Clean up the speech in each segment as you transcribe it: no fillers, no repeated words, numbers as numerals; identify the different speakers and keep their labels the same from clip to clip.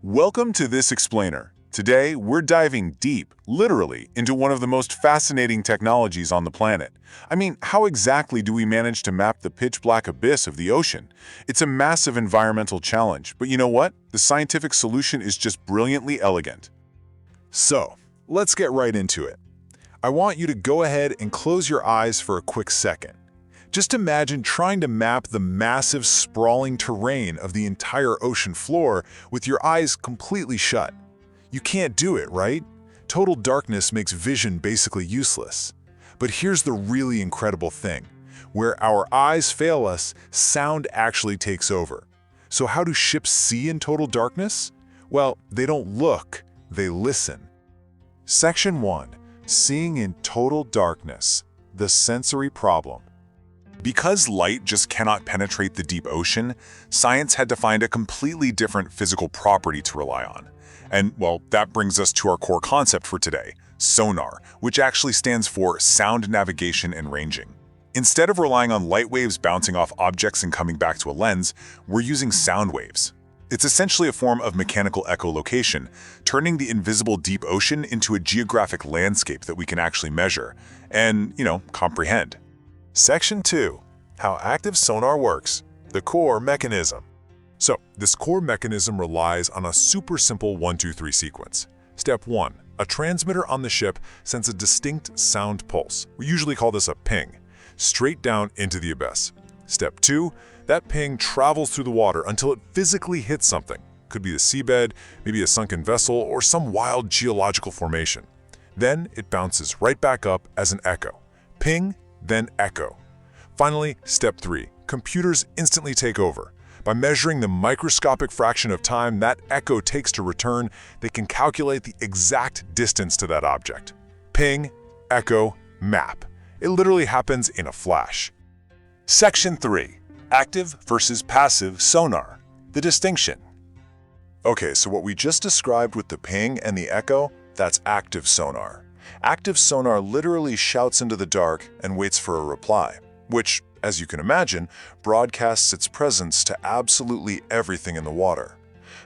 Speaker 1: Welcome to this explainer. Today, we're diving deep, literally, into one of the most fascinating technologies on the planet. I mean, how exactly do we manage to map the pitch-black abyss of the ocean? It's a massive environmental challenge, but you know what? The scientific solution is just brilliantly elegant. So, let's get right into it. I want you to go ahead and close your eyes for a quick second. Just imagine trying to map the massive, sprawling terrain of the entire ocean floor with your eyes completely shut. You can't do it, right? Total darkness makes vision basically useless. But here's the really incredible thing. Where our eyes fail us, sound actually takes over. So how do ships see in total darkness? Well, they don't look, they listen. Section 1. Seeing in total darkness. The sensory problem. Because light just cannot penetrate the deep ocean, science had to find a completely different physical property to rely on. And, well, that brings us to our core concept for today, sonar, which actually stands for sound navigation and ranging. Instead of relying on light waves bouncing off objects and coming back to a lens, we're using sound waves. It's essentially a form of mechanical echolocation, turning the invisible deep ocean into a geographic landscape that we can actually measure and, comprehend. Section 2. How active sonar works. The core mechanism. So, this core mechanism relies on a super simple 1-2-3 sequence. Step 1. A transmitter on the ship sends a distinct sound pulse. We usually call this a ping, straight down into the abyss. Step 2. That ping travels through the water until it physically hits something. Could be the seabed, maybe a sunken vessel, or some wild geological formation. Then it bounces right back up as an echo. Ping, then echo. Finally, step 3. Computers instantly take over. By measuring the microscopic fraction of time that echo takes to return, they can calculate the exact distance to that object. Ping, echo, map. It literally happens in a flash. Section 3. Active versus passive sonar. The distinction. Okay, so what we just described with the ping and the echo, that's active sonar. Active sonar literally shouts into the dark and waits for a reply, which, as you can imagine, broadcasts its presence to absolutely everything in the water.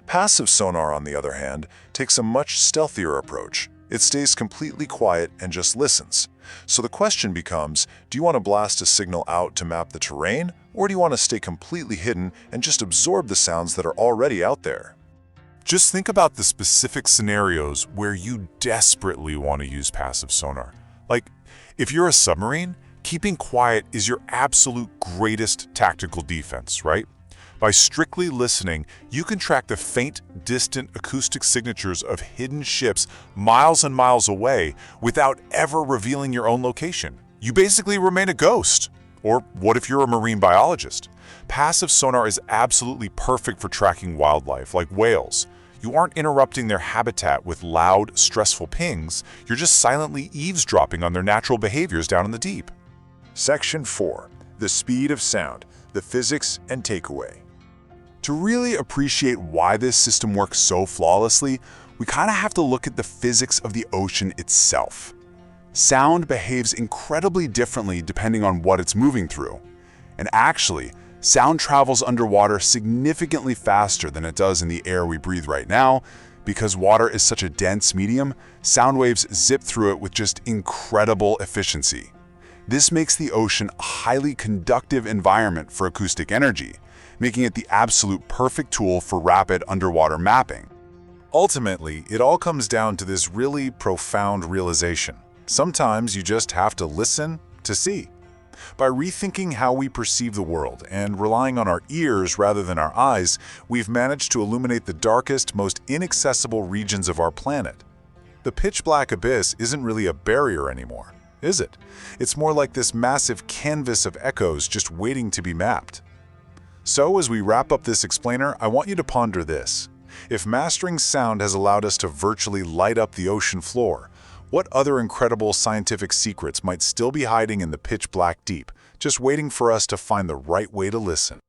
Speaker 1: Passive sonar, on the other hand, takes a much stealthier approach. It stays completely quiet and just listens. So the question becomes, do you want to blast a signal out to map the terrain, or do you want to stay completely hidden and just absorb the sounds that are already out there? Just think about the specific scenarios where you desperately want to use passive sonar. Like, if you're a submarine, keeping quiet is your absolute greatest tactical defense, right? By strictly listening, you can track the faint, distant acoustic signatures of hidden ships miles and miles away without ever revealing your own location. You basically remain a ghost. Or what if you're a marine biologist? Passive sonar is absolutely perfect for tracking wildlife, like whales. You aren't interrupting their habitat with loud, stressful pings. You're just silently eavesdropping on their natural behaviors down in the deep. Section 4. The speed of sound, the physics and takeaway. To really appreciate why this system works so flawlessly, we kind of have to look at the physics of the ocean itself. Sound behaves incredibly differently depending on what it's moving through. And actually, sound travels underwater significantly faster than it does in the air we breathe right now. Because water is such a dense medium, sound waves zip through it with just incredible efficiency. This makes the ocean a highly conductive environment for acoustic energy, making it the absolute perfect tool for rapid underwater mapping. Ultimately, it all comes down to this really profound realization. Sometimes you just have to listen to see. By rethinking how we perceive the world and relying on our ears rather than our eyes, we've managed to illuminate the darkest, most inaccessible regions of our planet. The pitch-black abyss isn't really a barrier anymore, is it? It's more like this massive canvas of echoes just waiting to be mapped. So as we wrap up this explainer, I want you to ponder this. If mastering sound has allowed us to virtually light up the ocean floor, what other incredible scientific secrets might still be hiding in the pitch-black deep, just waiting for us to find the right way to listen?